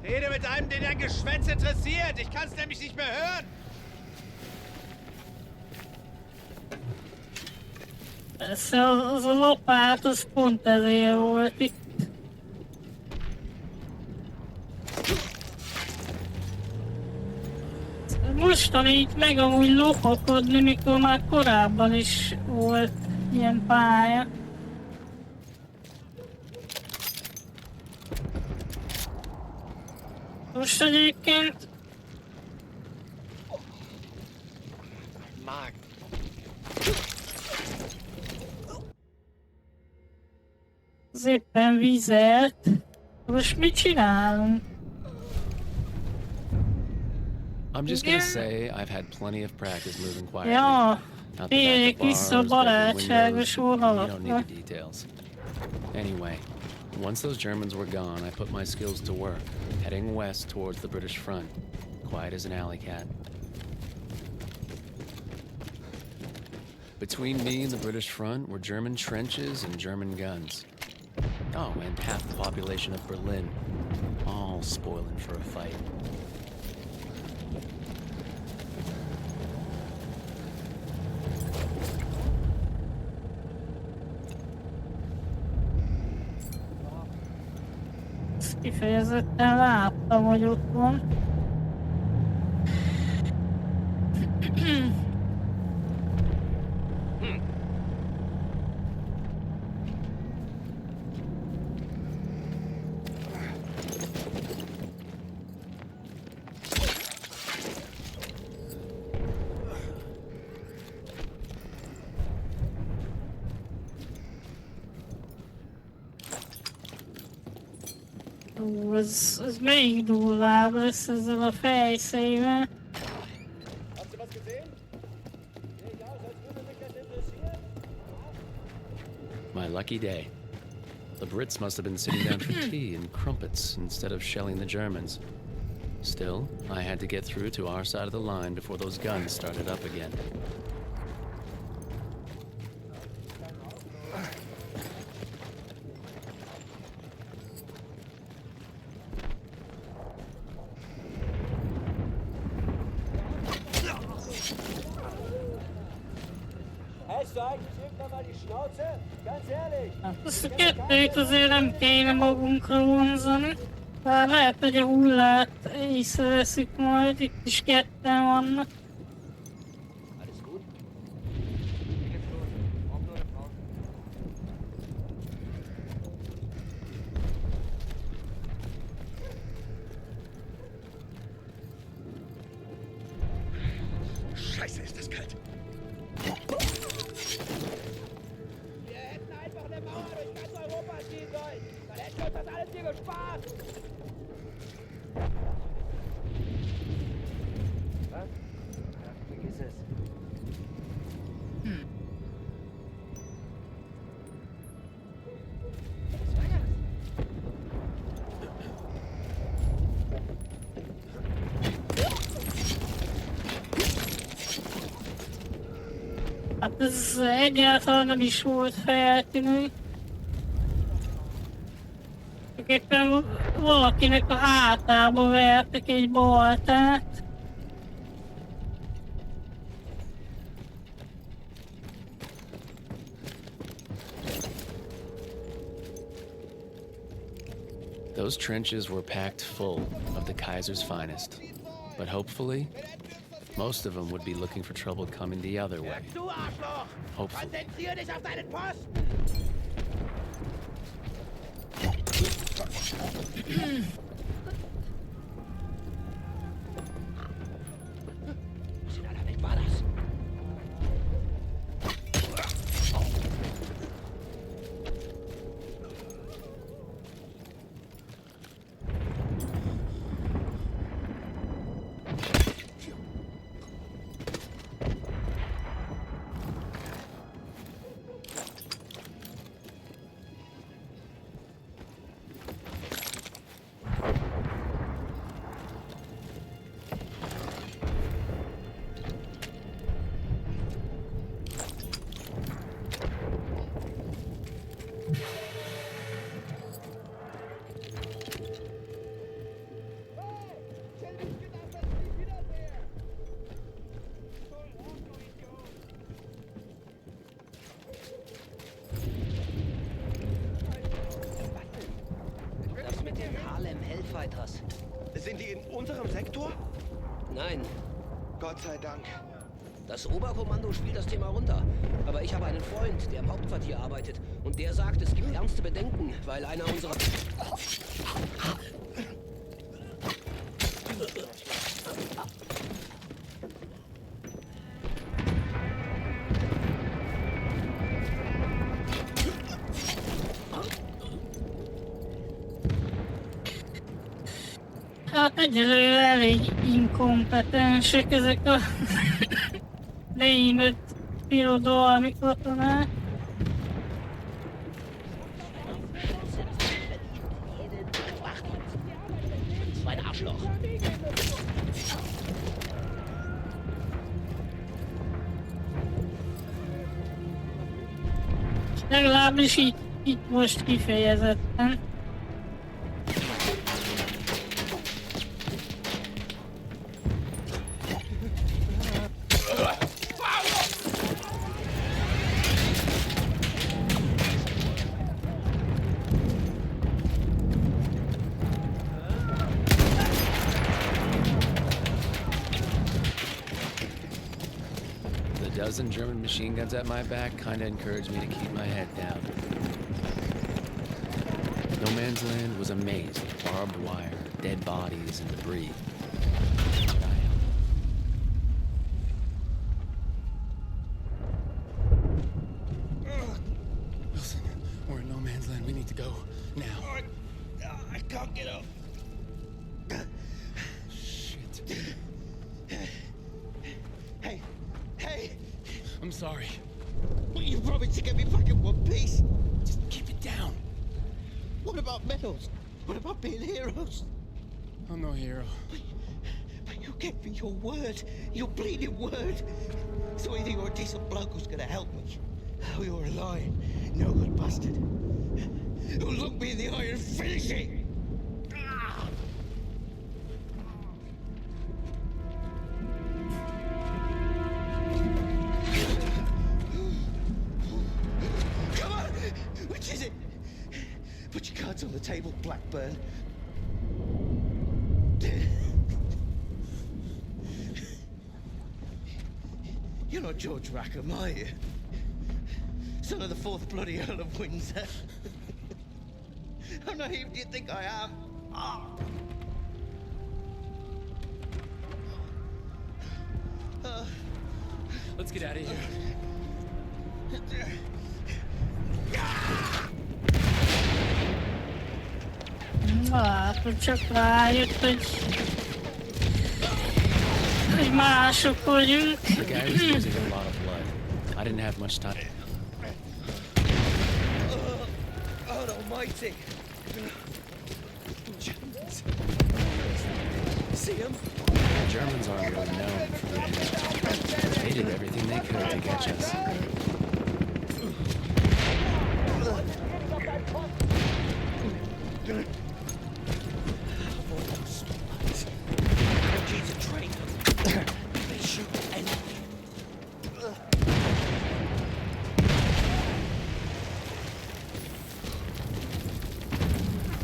Rede mit einem, den dein Geschwätz interessiert. Ich kann's nämlich nicht mehr hören. Persze az a lopát, az pont ezért volt itt. Mostan így meg amúgy lopakodni, mikor már korábban is volt ilyen pálya. Most egyébként... Az éppen vizet. Most mit csinálunk? I'm just gonna say I've had plenty of practice moving quietly. Ja, Out the back térjék of vissza a bars, broken barátságos windows, you don't need óhalakra. the details. Anyway, once those Germans were gone, I put my skills to work, heading west towards the British front, quiet as an alley cat. Between me and the British front were German trenches and German guns. Oh, and half the population of Berlin, all spoiling for a fight. Ezt kifejezetten láttam, hogy ott van. Ez még durvább lesz ezzel a fejszével. My lucky day. The Brits must have been sitting down for tea and crumpets instead of shelling the Germans. Still, I had to get through to our side of the line before those guns started up again. Azt a kettőt azért nem kéne magunkra vonzani. Bár lehet, hogy a hullát észreveszik majd, itt is ketten vannak. Scheiße, ist das kalt. Wir hätten einfach eine Mauer durch ganz Europa ziehen sollen. Dann hätten wir uns das alles hier gespart. Was? Ach, vergiss es. Was war das? Hát ez egyáltalán nem is volt feltűnő. Éppen valakinek a hátába vertek egy baltát. Those trenches were packed full of the Kaiser's finest. But hopefully, most of them would be looking for trouble coming the other way. Du Arschloch! Hopefully. Konzentrier dich auf deinen Posten! Was in aller Welt war das? Salem Hellfighters. Sind die in unserem Sektor? Nein, Gott sei Dank. das Oberkommando spielt das Thema runter. Aber ich habe einen Freund, der im Hauptquartier arbeitet. Und der sagt, es gibt ernste Bedenken, weil einer unserer... Hát egyelőre elég inkompetensek ezek a leímött birodalmi katonák. Mein Arschloch. Legalábbis itt most kifejezetten. The dozen German machine guns at my back kinda encouraged me to keep my head down. No Man's Land was a maze of barbed wire, dead bodies, and debris. Wilson, we're in no man's land. We need to go now. I can't get up. Shit. Hey, hey! I'm sorry. Well, you promised to get me back in one piece. Just keep it down. What about medals? What about being heroes? I'm no hero. But you gave me your word, your bleeding word. So either you're a decent bloke who's gonna help me, or you're a liar, no good bastard, who'll look me in the eye and finish it. Ah! Come on! Which is it? Put your cards on the table, Blackburn. You're not George Rackham, are you? Son of the fourth bloody Earl of Windsor. How naive do you think I am? Ah. Let's get out of here. Akkor csak rájött, hogy mások vagyunk. The guy was losing a lot of blood. I didn't have much time. God almighty. See him? The Germans aren't really known for being tough. They did everything they could to catch us. She's a traitor. They shoot anything.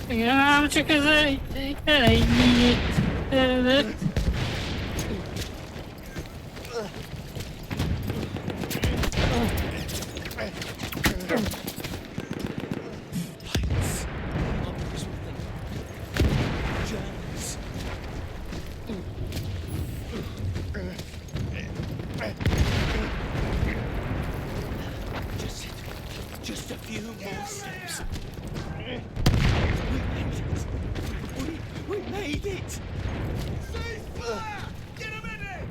Igen, ám csak ez elég nyílt terület. Just a few more steps. We made it! Ceasefire! Get him in there!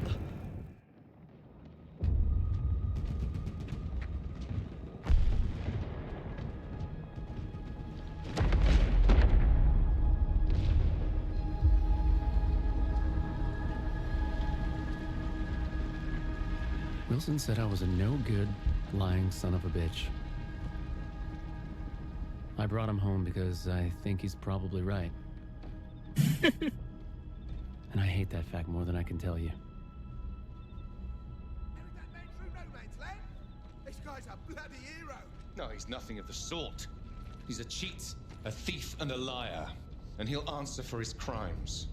Wilson said I was a no-good, lying son of a bitch. I brought him home because I think he's probably right. And I hate that fact more than I can tell you. That man through no man's land? This guy's a bloody hero. No, he's nothing of the sort. He's a cheat, a thief, and a liar. and he'll answer for his crimes.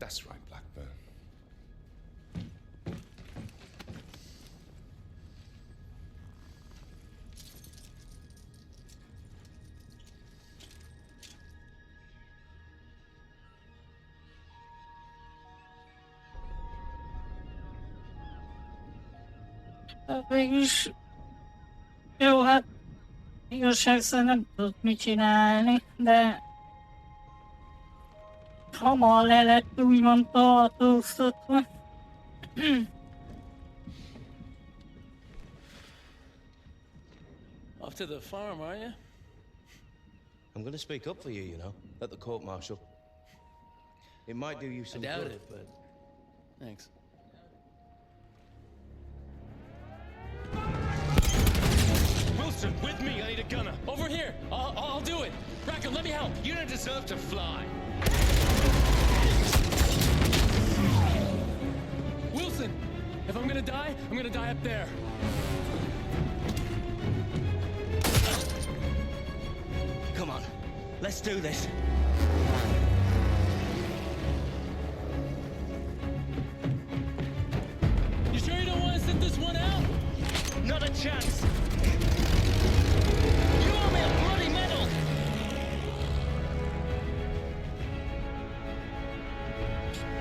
That's right, Blackburn. Végülis... Jó, hát... Igazság szerint nem tudok mit csinálni, de... Hamar le lett úgymond tartóztatva. Off to the farm, are you? I'm gonna speak up for you, you know, at the court-martial. It might do you I some doubt good. it, but thanks. Wilson, with me. I need a gunner. Over here. I'll do it. Rackham, let me help. You don't deserve to fly. Wilson, if I'm gonna die up there. Come on, let's do this. You sure you don't want to sit this one out? Not a chance. You owe me a bloody medal.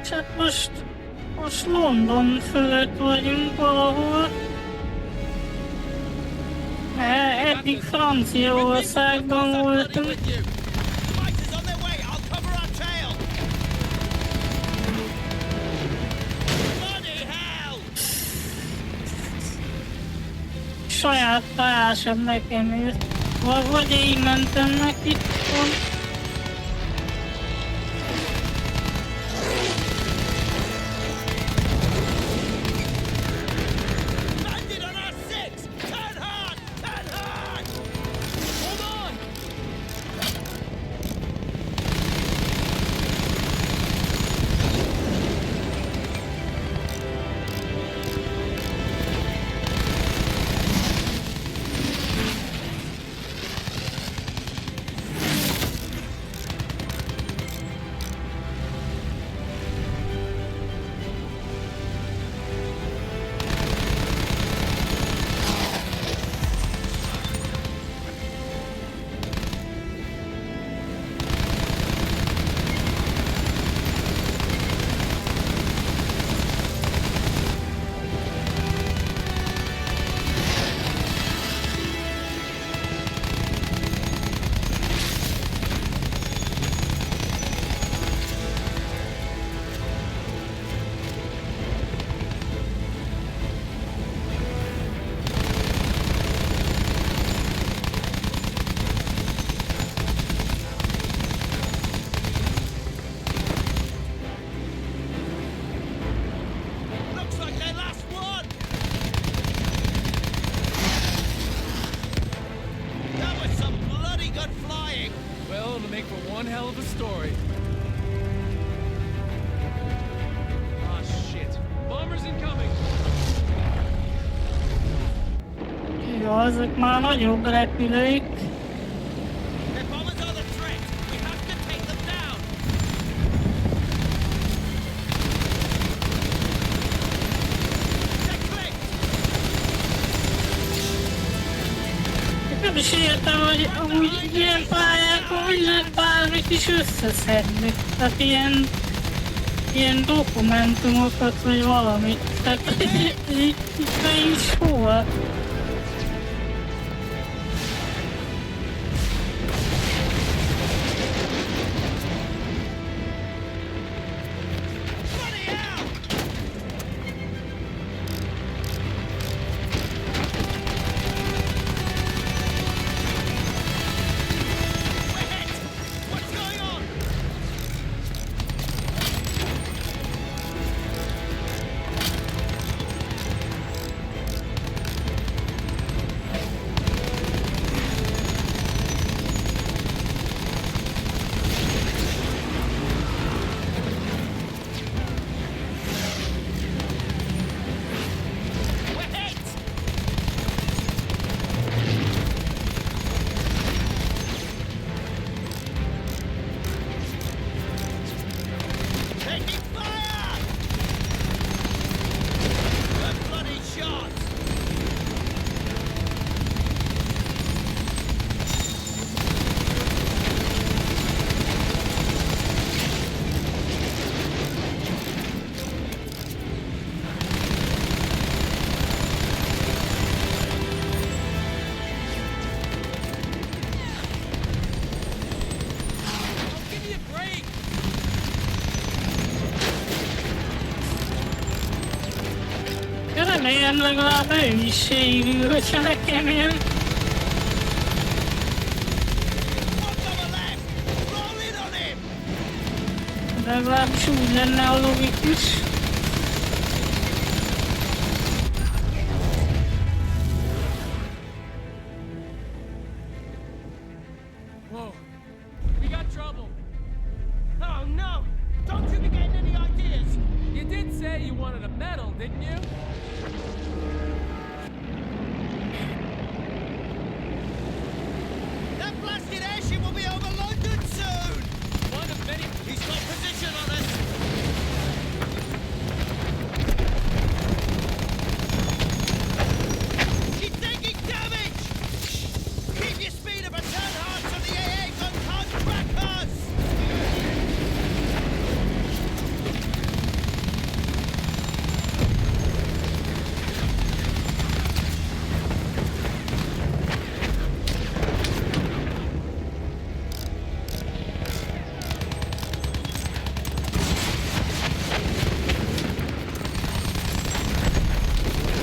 Csak most London fölött vagyunk valahol. Eddig Franciaországban voltunk. Fighters on their way. I'll cover our tail. Bloody hell! Saját pályásem nekem jött. Vagy én mentem neki. Landed on our six! Turn hard! Turn hard! Hold on. Looks like their last one! That was some bloody good flying! Well, it'll make for one hell of a story. Ah, shit. Bombers incoming. Jó, azok már nagyobb repülők. Their bombers are the threat! We have to take them down! They're clicked! Nem is értem, hogy amúgy ilyen pályákon hogy lehet bármit is összeszedni. Tehát ilyen dokumentumokat, vagy valamit. Tehát itt is hol? Bloody hell! We're hit! What's going on? helyen legalább ő is sérül, hogyha nekem jön. De legalábbis úgy lenne a logikus. Whoa. We got trouble. Oh no! Don't you be getting any ideas! You did say you wanted a medal, didn't you? That blasted airship will be over London soon! One of many. He's got position on us! He's taking damage! Keep your speed up and turn hard so the AA gun can't crack us!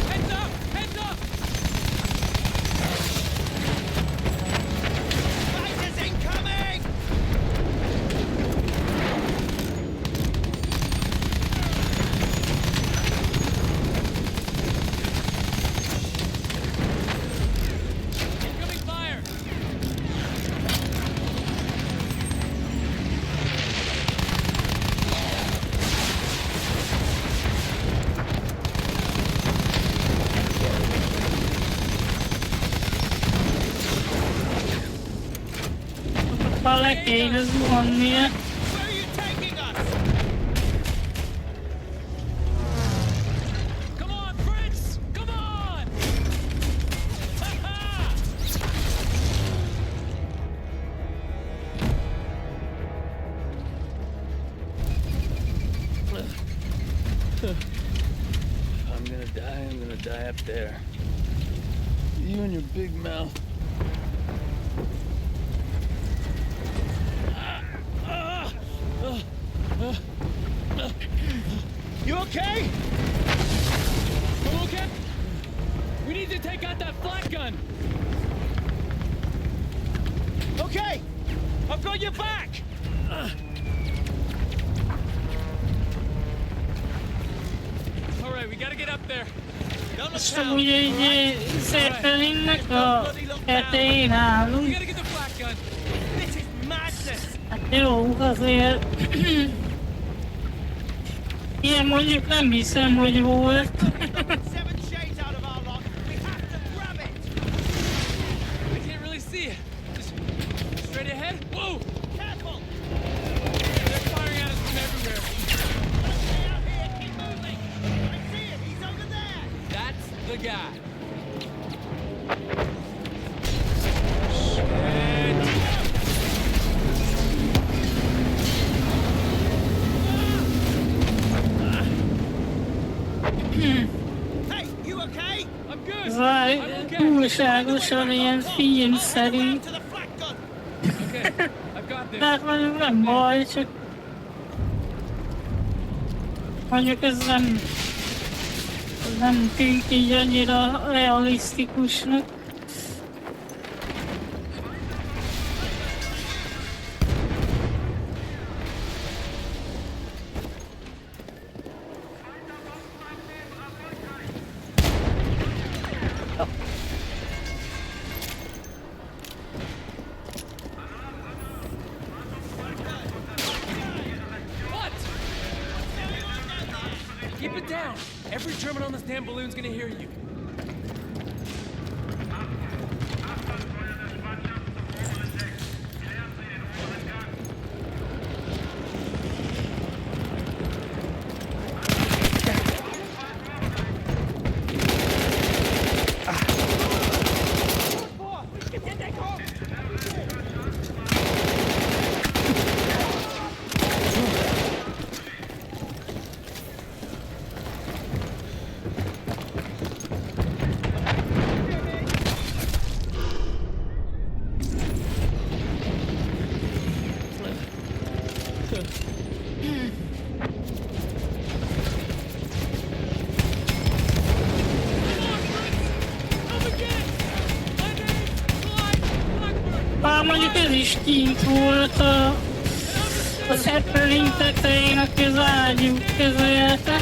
Heads up! Heads up! Fighters incoming! Incoming fire! Ha le kéne zuhannia. Where are you taking us? Come on, Fritz! Come on! Ha-ha! I'm gonna die up there. You and your big mouth. You okay? You okay? We need to take out that flak gun! Okay! I've got your back! Alright, we gotta get up there. Don't look Szóval down! ugye egy zeppelinnek a tetején We állunk. gotta get the flak gun! This is madness! Hát jó, azért... Ilyen mondjuk nem hiszem, hogy volt. Seven shades out of our lot! We have to grab it! I can't really see it. Just straight ahead. Whoa! Careful! They're firing at us from everywhere. Don't stay out here! Keep moving! I see him! He's over there! That's the guy. Hey, you okay? I'm good. Zaj, I'm okay. túlságosan ilyen filmszerű. To the flak gun! Okay, I've got this. De hát mondjuk nem baj, csak... Mondjuk ez nem tűnik így annyira realisztikusnak. What? Keep it down. Every German on this damn balloon's gonna hear you. Bár mondjuk ez is kint volt a zeppelin tetején, aki az ágyú kezelte.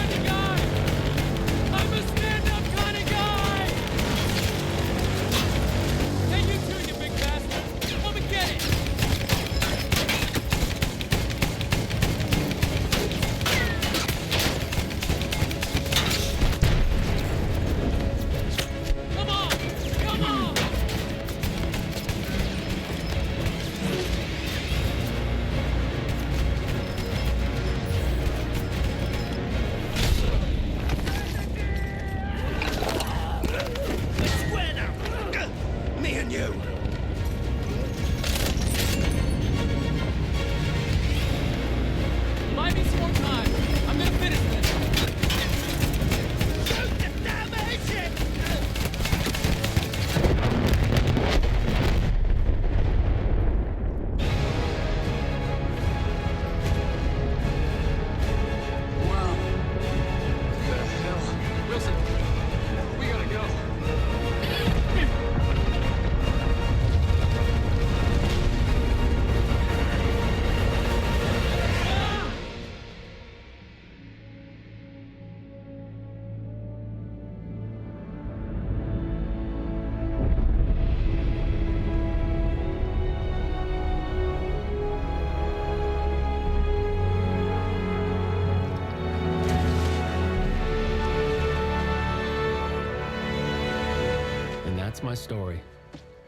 That's my story.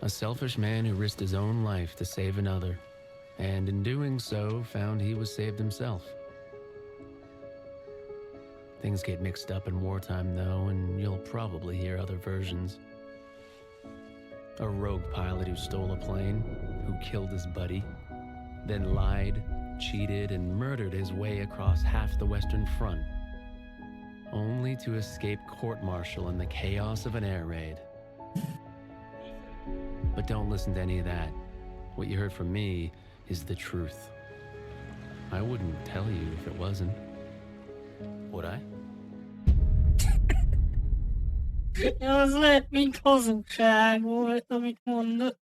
A selfish man who risked his own life to save another, and in doing so, found he was saved himself. Things get mixed up in wartime, though, and you'll probably hear other versions. A rogue pilot who stole a plane, who killed his buddy, then lied, cheated, and murdered his way across half the Western Front, only to escape court-martial in the chaos of an air raid. But don't listen to any of that. What you heard from me is the truth. I wouldn't tell you if it wasn't. Would I? Az lehet, mint hazugság volt, amit mondott.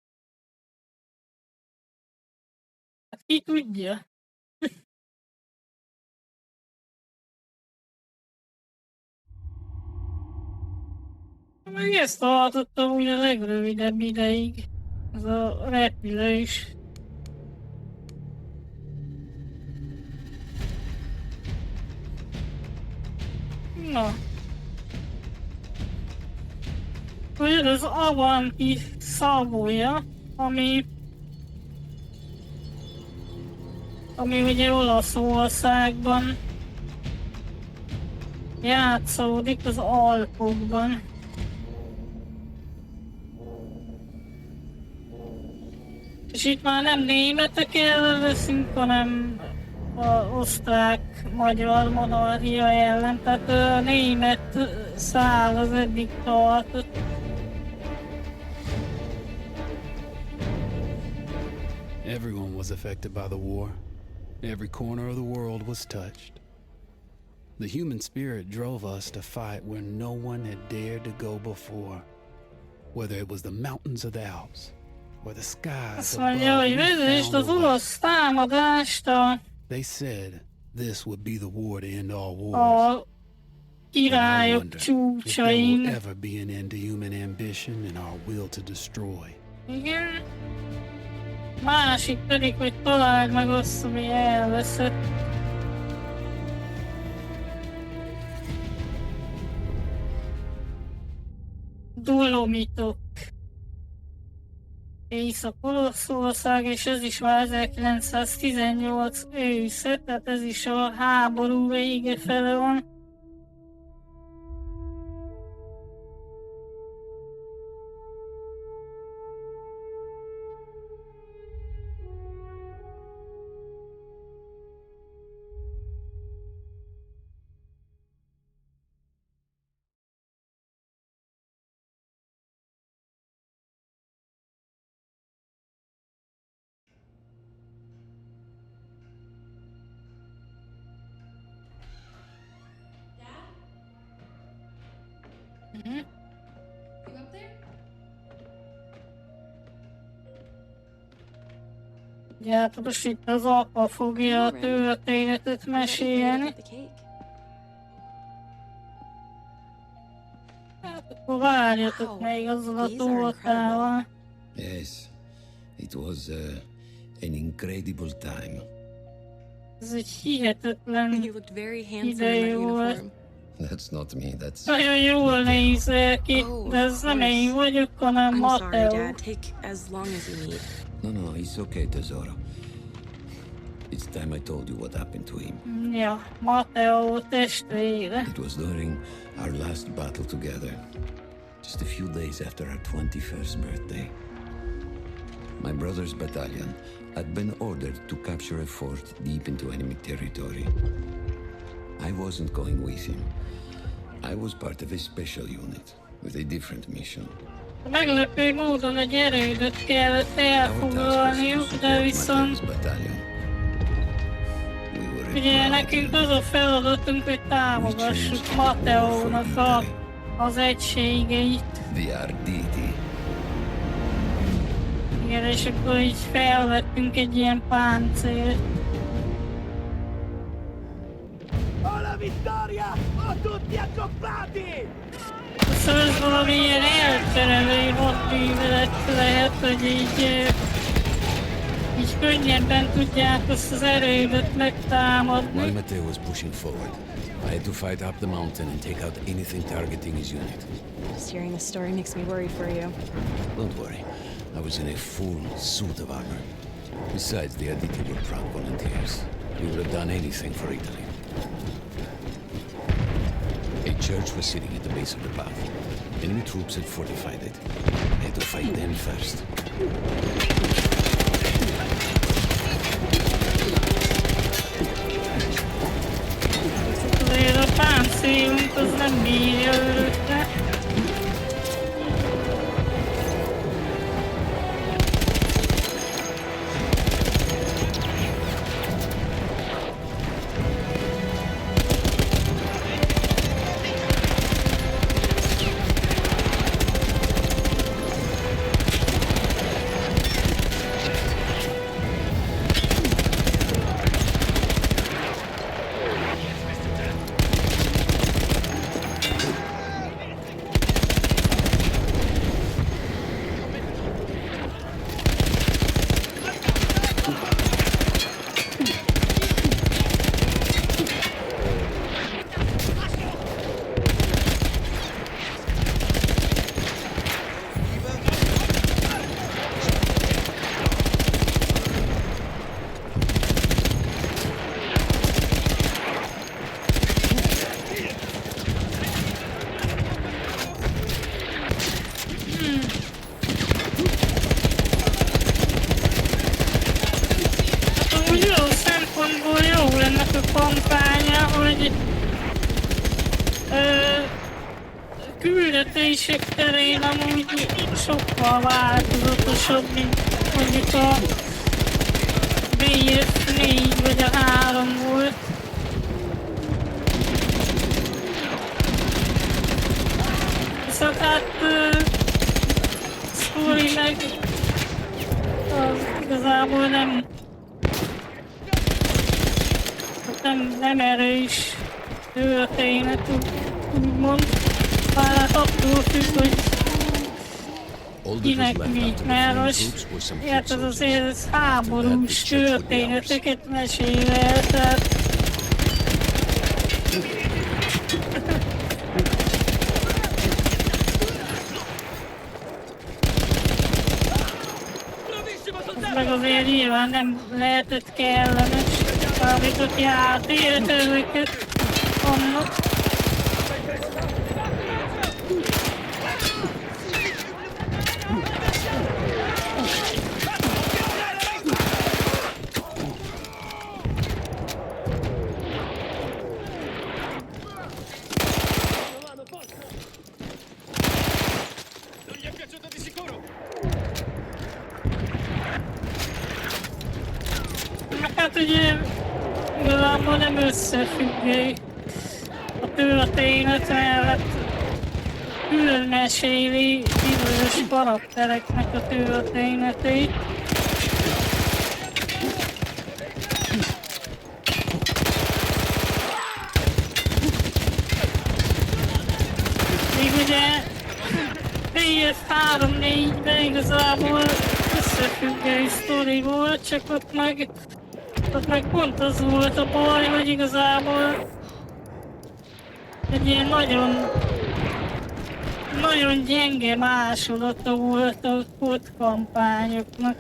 Hát ki tudja? Meg ezt tartottam úgy a legrövidebb ideig. Ez a repülés. Na. Olyan az Avanti Savoia, ami ugye Olaszországban játszódik, az Alpokban. És itt már nem németek ellen veszünk, hanem az Osztrák-Magyar Monarchia ellen, tehát a német szál az eddig tartott. Everyone was affected by the war. Every corner of the world was touched. The human spirit drove us to fight where no one had dared to go before, whether it was the mountains of the Alps or the skies Azt above. mondja, hogy vezest az orosz támadást They said this would be the war to end all wars. a királyok If there will csúcsain. ever be an end to human ambition and our will to destroy. Igen. Másik pedig, hogy találd meg azt, ami elveszett. Dolomitok. Észak-Olaszország, és ez is már 1918 ősze, tehát ez is a háború vége fele van. You up there? Hát most itt az apa fogja a történetet mesélni. Hát akkor várjatok még azzal a tortával. Yes, it was an incredible time. Ez egy hihetetlen idő volt. That's not me, that's... Nagyon jól nézel ki, de ez nem én vagyok, hanem Matteo. No, it's okay, tesoro. It's time I told you what happened to him. Ja, Matteo testvére. It was during our last battle together. Just a few days after our 21st birthday. My brother's battalion had been ordered to capture a fort deep into enemy territory. I wasn't going with him. I was part of a special unit with a different mission. Meglepő módon egy erődöt kellett elfoglalniuk, de viszont... Ugye nekünk az a feladatunk, hogy támogassuk Matteónak az egységeit. Igen, és akkor így felvettünk egy ilyen páncélt. Alla vittoria! O tutti accoppiati! Szóval ez valamilyen elterelő hadművelet lehet, hogy így könnyebben tudják azt az erődöt megtámadni. While Matteo was pushing forward, I had to fight up the mountain and take out anything targeting his unit. Just hearing the story makes me worried for you. Don't worry, I was in a full suit of armor. Besides, the Aditi were proud volunteers. We would have done anything for Italy. A church was sitting at the base of the path. Enemy troops had fortified it. I had to fight them first. Azért a páncélunk az nem bírja örökre. Küldetések terén amúgy sokkal változatosabb, mint mondjuk a BF4 vagy a 3 volt. Viszont hát sztori meg az igazából nem erős történet, úgymond. Bár hát attól függ, hogy kinek mi, mert most ez azért háborús történeteket mesél el, tehát az meg azért nyilván nem lehetett kellemes, amikor járt életezőket annak. Hát ugye igazából nem összefüggő a történet, mert külön meséli bizonyos karaktereknek a történetét. azért 3-4-ben igazából összefüggő sztori volt, csak ott meg pont az volt a baj, hogy igazából egy ilyen nagyon gyenge másolata volt a kampányoknak.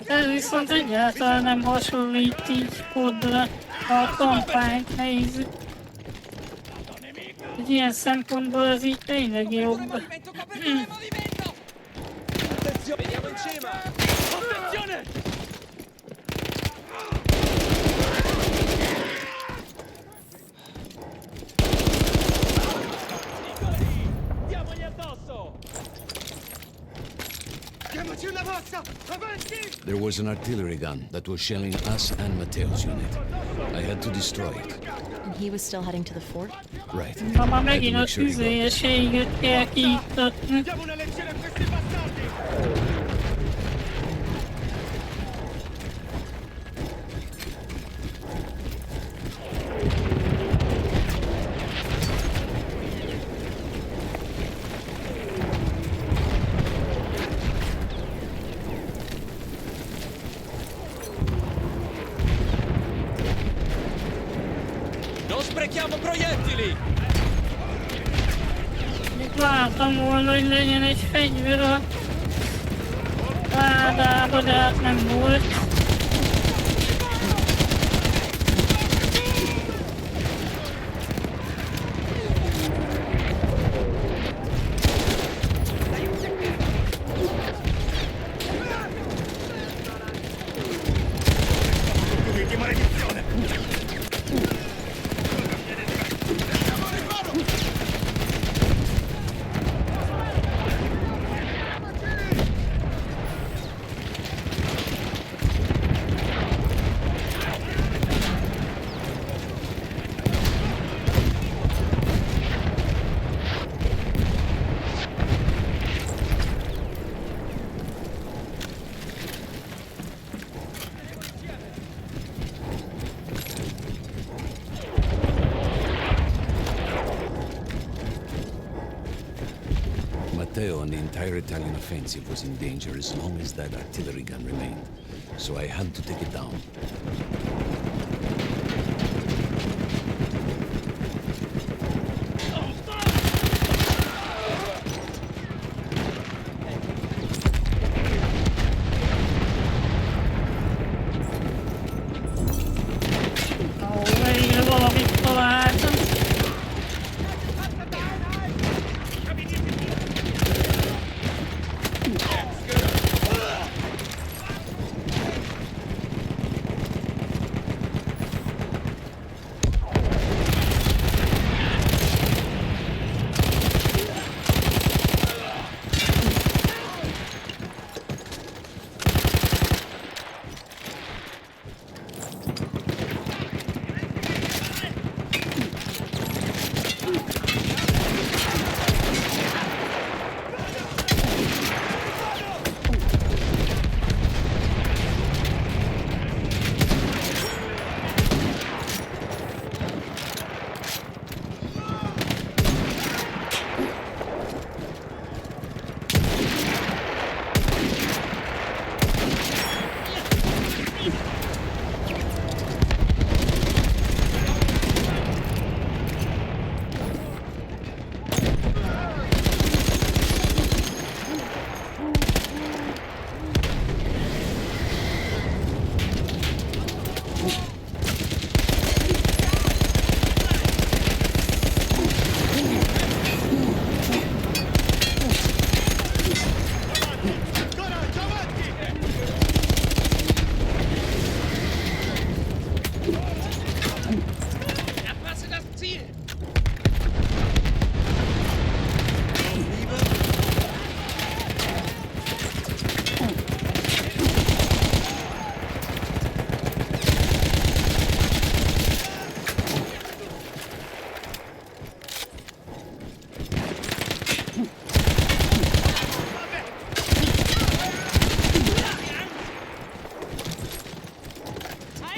Ez viszont egyáltalán nem hasonlít így kodra, a kampányt nézzük. Egy ilyen szempontból ez így tényleg jobb. Vediamo in cima! Attenzione! Diamogli addosso! Diamoci una mossa! Avanti! There was an artillery gun that was shelling us and Matteo's unit. I had to destroy it. And he was still heading to the fort? Right. Ma már megint a tüzélyeséget kell kiiktatni. Diamo una lezione a questi bastardi! Non sprechiamo proiettili! Még vártam volna, hogy legyen egy fegyver a ládába, de hát nem volt. Che maledizione! Matteo and the entire Italian offensive was in danger as long as that artillery gun remained. So I had to take it down. Végre valamit találtam.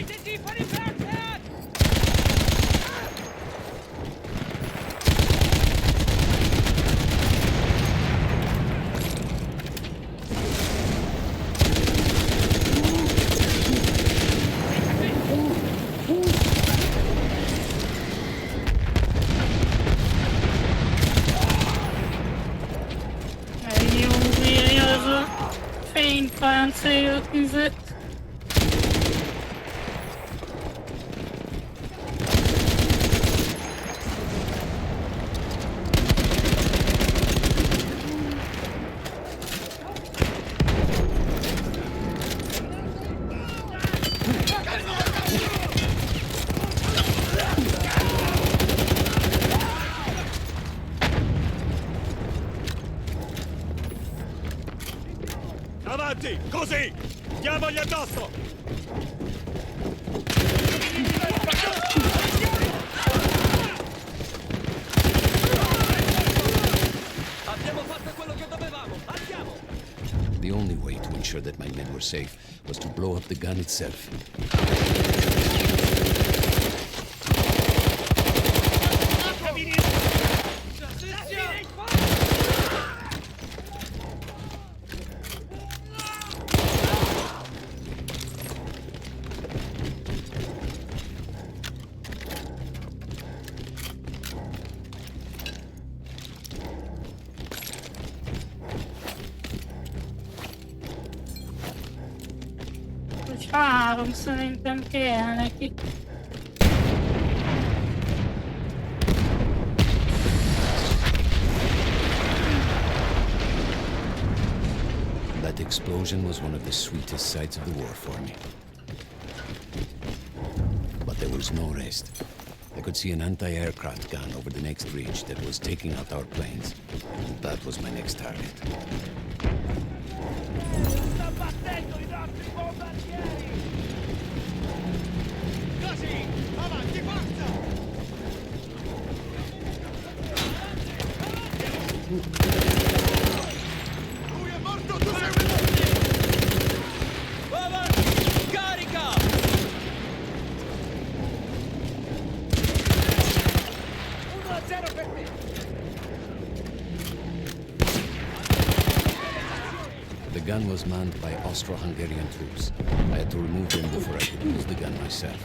Halten Sie von dem Berg fern! Jó bírja az a fénypáncél tüzet. Avanti, così! Diamogli addosso! Abbiamo fatto quello che dovevamo! Andiamo! The only way to ensure that my men were safe was to blow up the gun itself. Hogy 3 szerintem kell neki. That explosion was one of the sweetest sights of the war for me. But there was no rest. I could see an anti-aircraft gun over the next ridge that was taking out our planes. And that was my next target. Sta battendo i nostri bombardieri! Così! Avanti, forza! Lui è morto, tu sei Avanti! Carica! 1-0 per te! The gun was manned by Austro-Hungarian troops. I had to remove them before I could use the gun myself.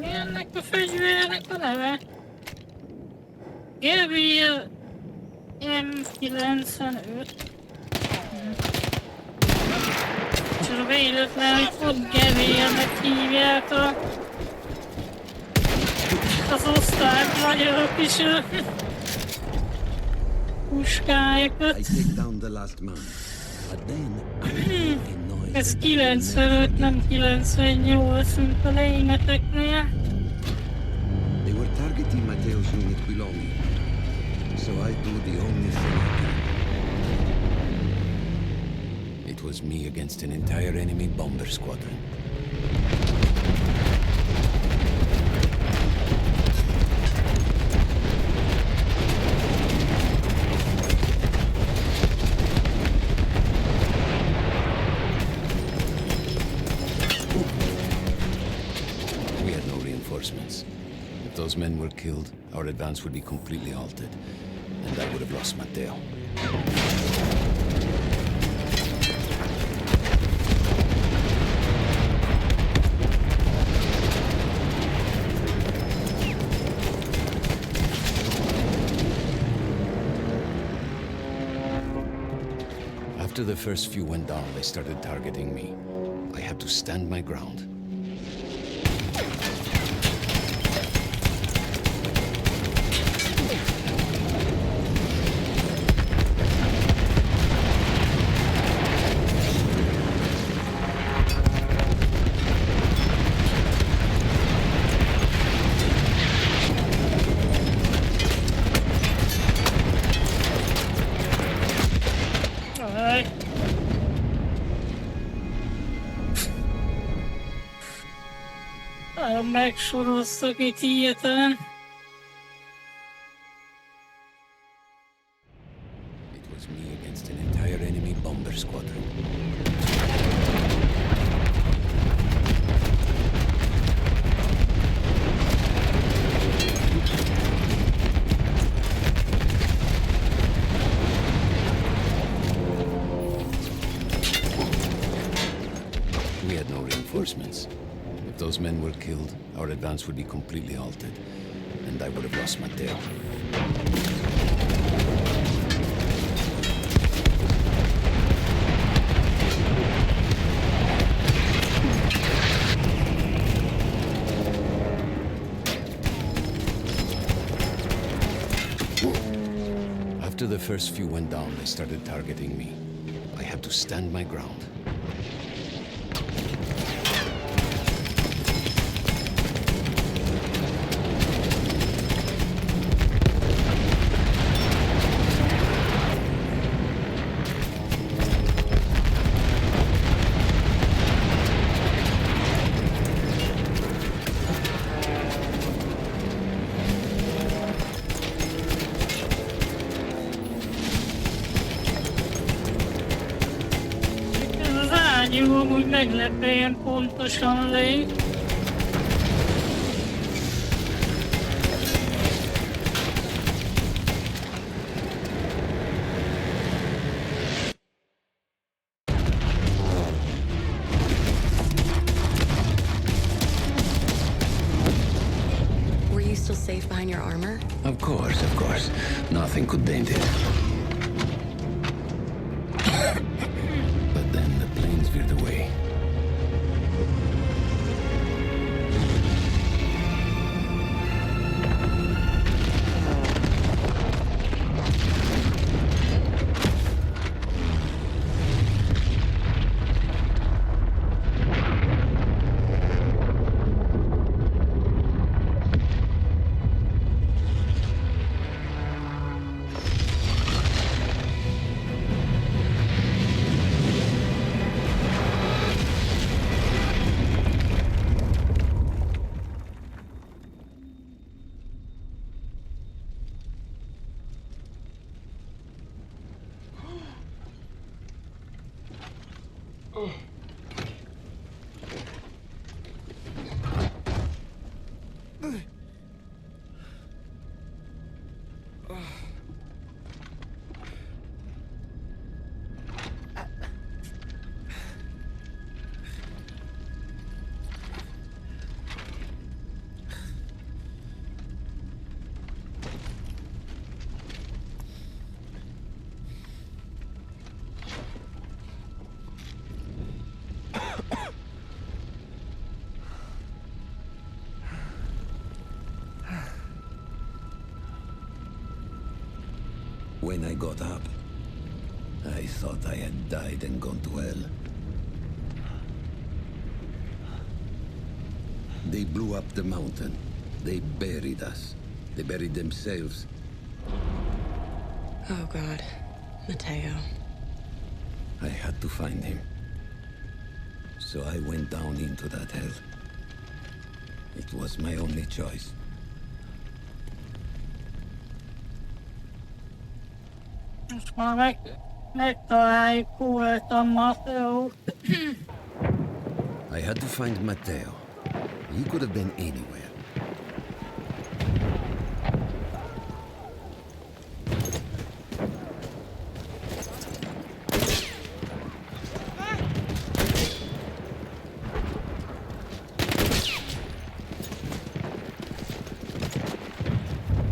Ennek a fegyvernek a neve? Gewehr M95. Csak véletlen, hogy ott gevérnek hívják az osztrák-magyarok is a puskájukat. Ez 95, nem 98, mint a németeknél. They were targeting Matteo's unit below me, so I do the only thing I can. was me against an entire enemy bomber squadron. We had no reinforcements. If those men were killed, our advance would be completely halted, and I would have lost Matteo. After the first few went down, they started targeting me. I had to stand my ground. Megsoroztak itt hirtelen. It was me against an entire enemy bomber squadron. We had no reinforcements. If those men were killed, our advance would be completely halted, and I would have lost Matteo. After the first few went down, they started targeting me. I had to stand my ground. Jó, amúgy meglepően pontosan lég. Were you still safe behind your armor? Of course. Nothing could dent it. But then the planes veered away. When I got up, I thought I had died and gone to hell. They blew up the mountain. They buried us. They buried themselves. Oh, God. Matteo. I had to find him. So I went down into that hell. It was my only choice. Most már megtaláljuk voltam Matteót. I had to find Matteo. He could have been anywhere.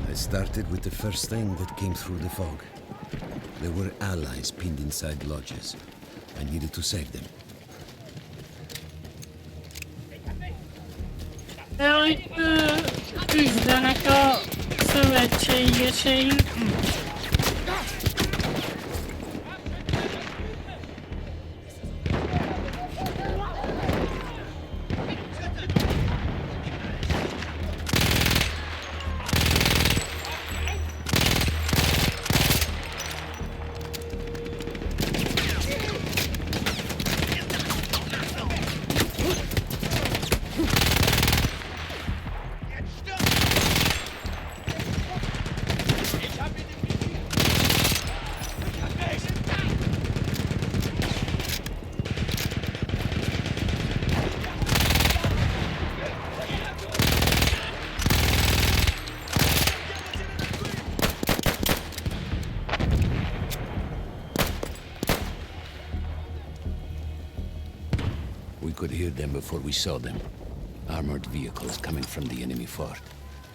I started with the first thing that came through the fog. There were allies pinned inside lodges. I needed to save them. Hogy küzdenek a szövetségeseink. We could hear them before we saw them. Armored vehicles coming from the enemy fort.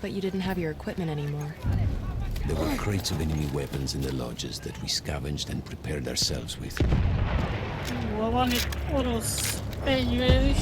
But you didn't have your equipment anymore. There were crates of enemy weapons in the lodges that we scavenged and prepared ourselves with. Van itt orosz fegyver is.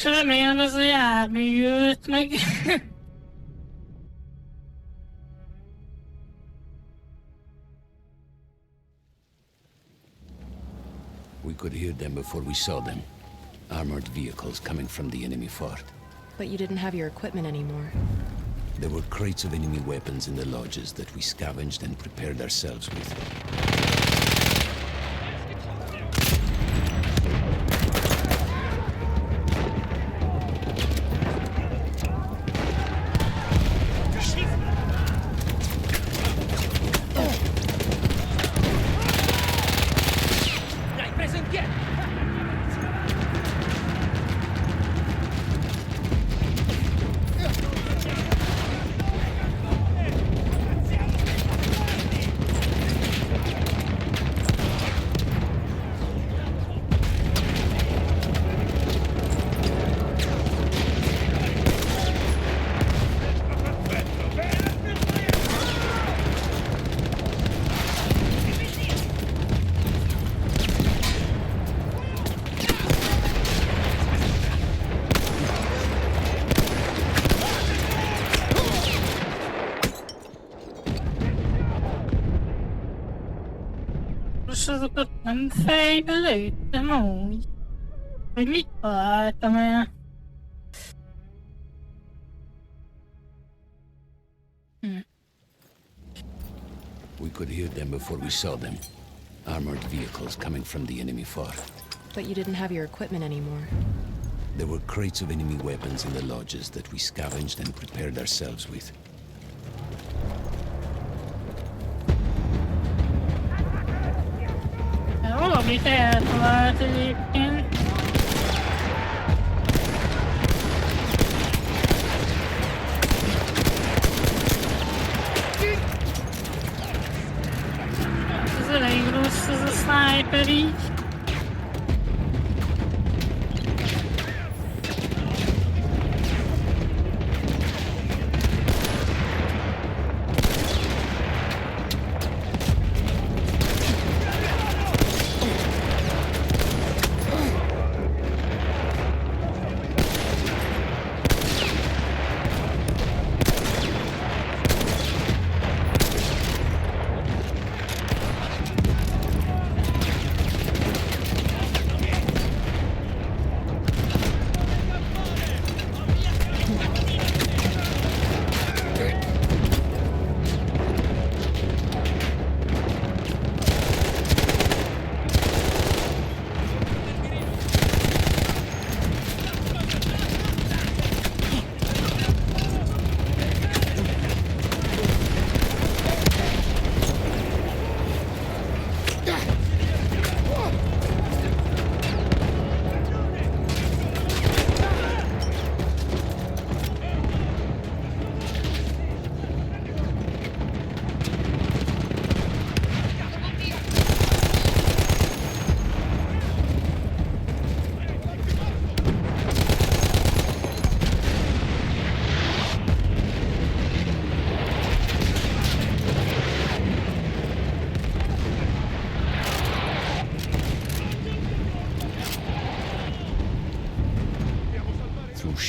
Remélem ez a jármű jött meg. We could hear them before we saw them. Armored vehicles coming from the enemy fort. But you didn't have your equipment anymore. There were crates of enemy weapons in the lodges that we scavenged and prepared ourselves with. azokat nem fejbe lőttem úgy. Hogy mit találtam el? We could hear them before we saw them. Armored vehicles coming from the enemy far. But you didn't have your equipment anymore. There were crates of enemy weapons in the lodges that we scavenged and prepared ourselves with. Valamit eltalált egyébként. Ez elég rossz, ez a sniper így.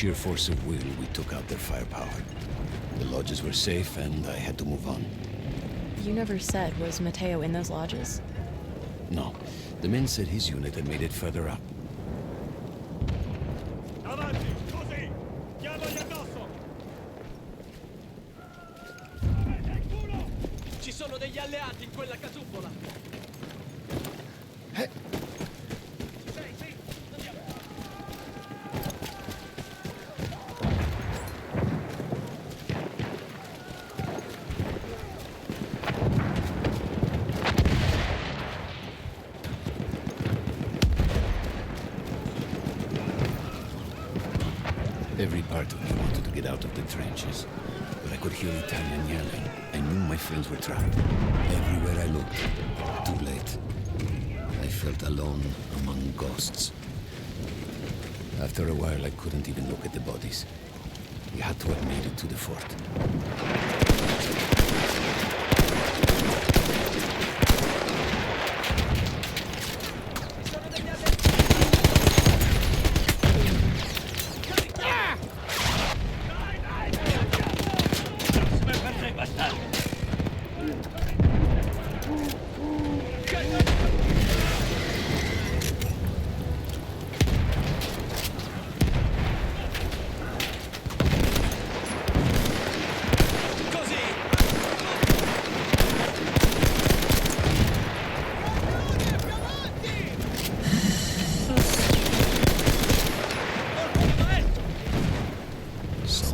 Sheer force of will, we took out their firepower. The lodges were safe, and I had to move on. You never said, was Matteo in those lodges? No. The men said his unit had made it further up. Avanti, così! Chiamagli addosso! Ci sono degli alleati in quella casupola! Every part of me wanted to get out of the trenches, but I could hear Italian yelling. I knew my friends were trapped. Everywhere I looked, too late. I felt alone among ghosts. After a while, I couldn't even look at the bodies. We had to have made it to the fort.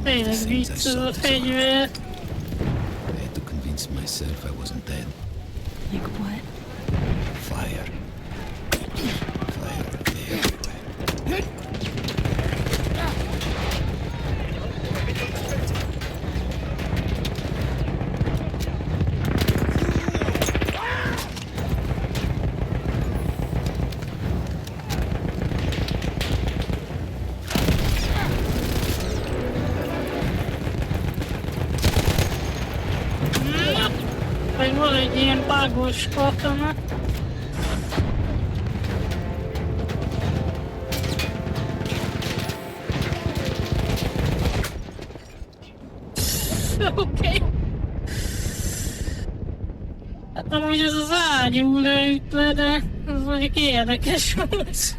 Tényleg vicc ez a fegyver. I had to convince myself I wasn't dead. Like what? Fire. Fire everywhere. Vagy van egy ilyen bugos katona. Oké. Hát láttam, hogy ez az ágyú lőtt le, de ez mondjuk érdekes volt.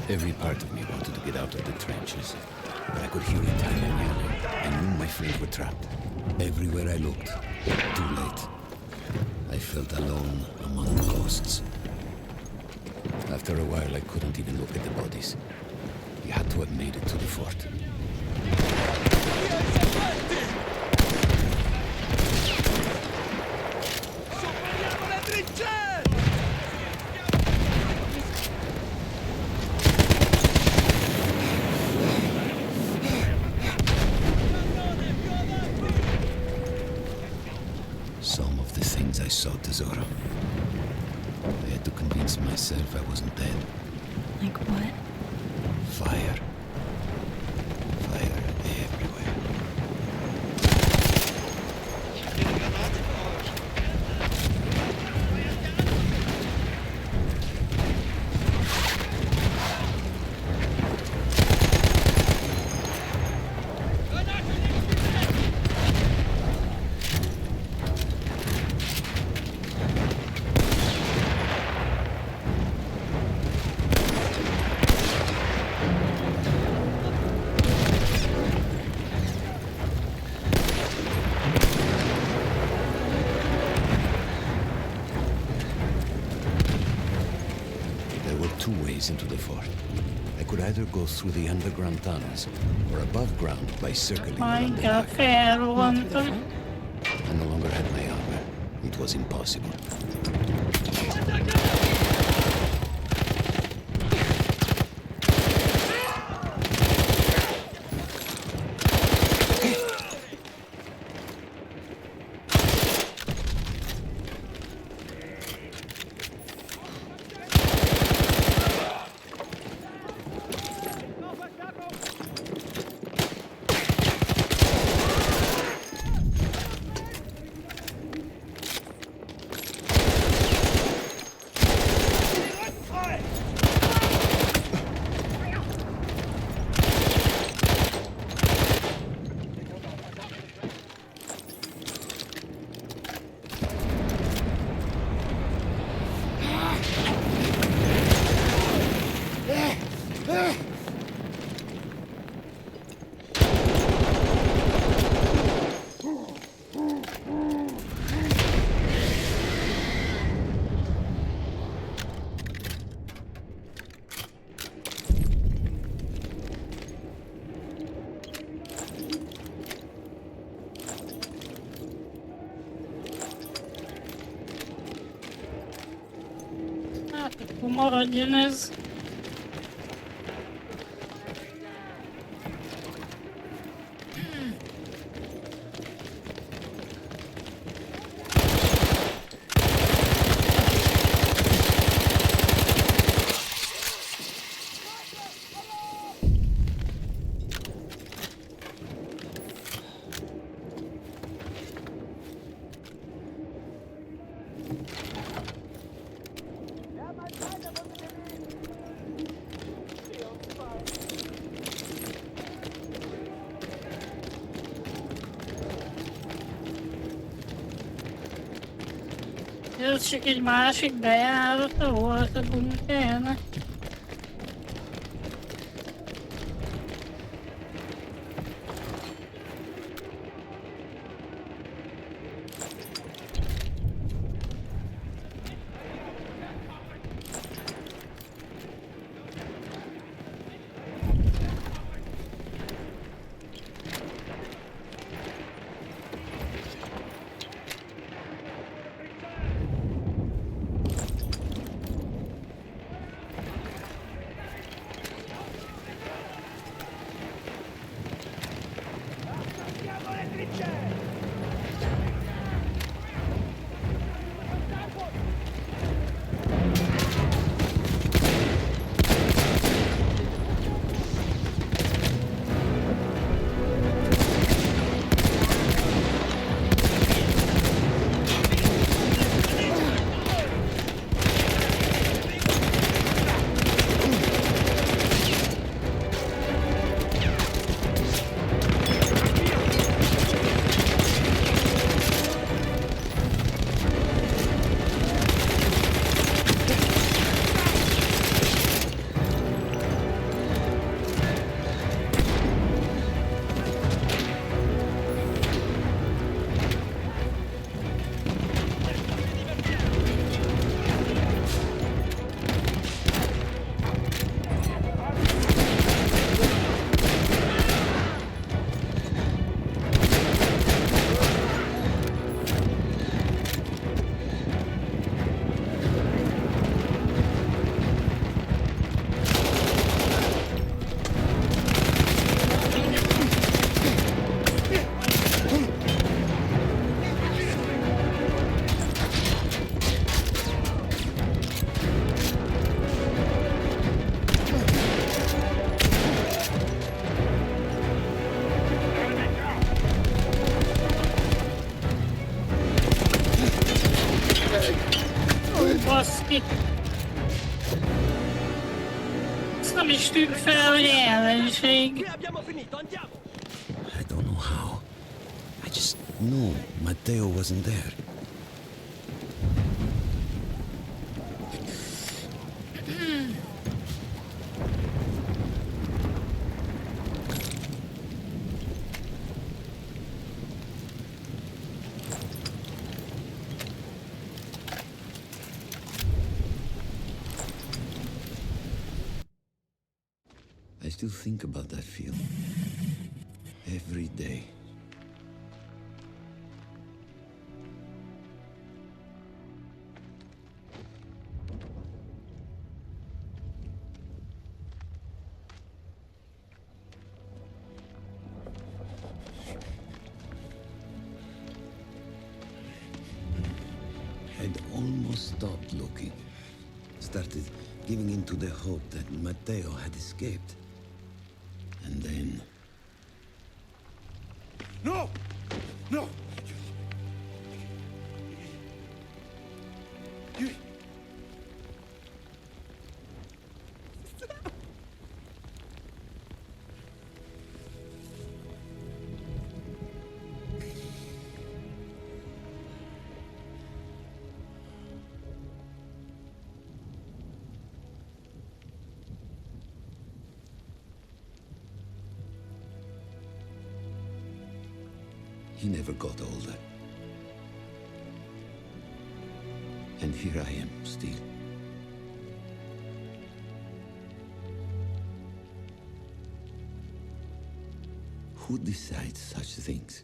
Every part of me wanted to get out of the trenches, but I could hear Italian yelling. I knew my friends were trapped. Everywhere I looked, too late. I felt alone among ghosts. After a while, I couldn't even look at the bodies. We had to have made it to the fort. Some of the things I saw, Tesoro. I had to convince myself I wasn't dead. Like what? Fire. Fire everywhere. Into the fort. I could either go through the underground tunnels or above ground by circling around the back. I no longer had my armor. It was impossible. Maradjon ez. Ez csak egy másik bejárata volt a bunkernek. baszki. Ezt nem is tűnt fel, hogy ellenség. I don't know how. I just know Matteo wasn't there. I still think about that field every day. I'd almost stopped looking. Started giving in to the hope that Matteo had escaped. And then... No! No! You... He never got older. And here I am, still. Who decides such things?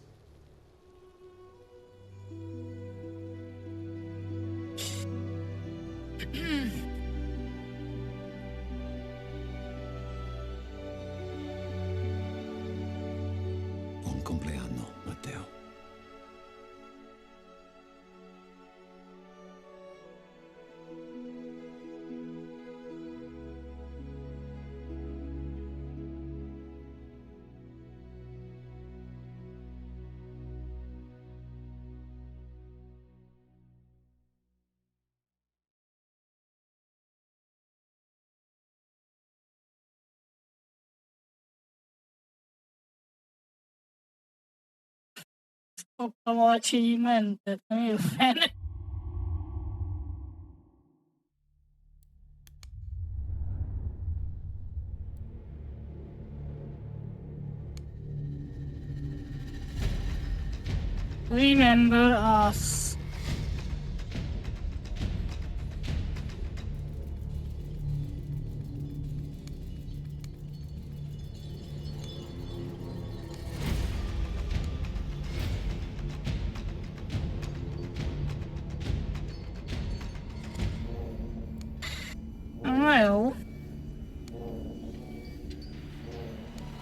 Buon compleanno, Matteo. Kaptam a achievementet, mi a fene? Remember us. Na jó.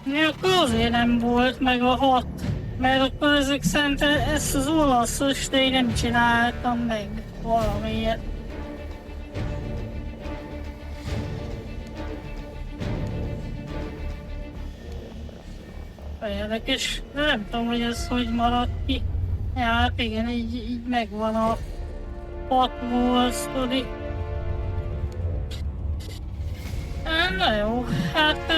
Mi akkor azért nem volt meg a 6, mert akkor ezek szerint ezt az olaszost én nem csináltam meg valamiért. Érdekes, de nem tudom, hogy ez hogy maradt ki. Ja, hát igen, így megvan a 6 múl sztori. Na jó, hát...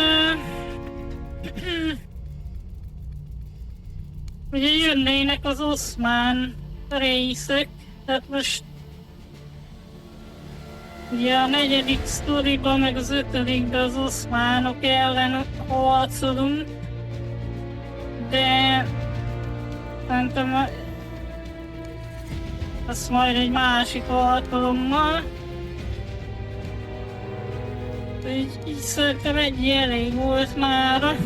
ugye jönnének az oszmán részek, tehát most... Ugye a 4. sztoriban, meg az 5. az oszmánok ellen harcolunk, de... Szerintem... azt majd egy másik alkalommal. Így szerintem egy elég volt mára.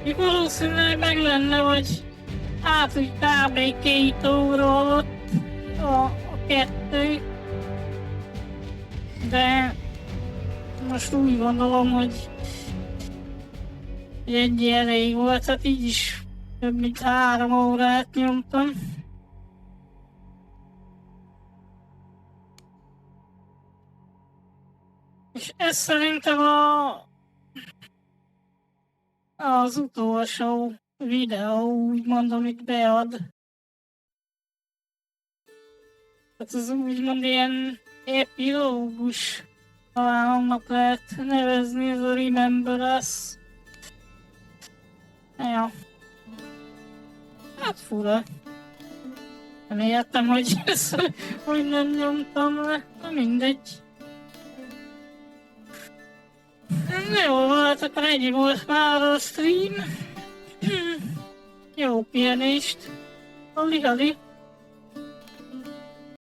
Még valószínűleg meg lenne, hogy hát úgy kb. 2 óra alatt a 2. De most úgy gondolom, hogy egy elég volt, hát így is több mint 3 órát nyomtam. És ez szerintem az utolsó videó, úgymond, amit bead. Tehát ez úgymond ilyen epilógus, talán annak lehet nevezni, ez a Remember Us. Ja. Hát fura. Nem értem, hogy ezt hogy nem nyomtam le. Na mindegy. Jó volt, akkor ennyi volt már a stream. Jó pihenést. Halli-halli.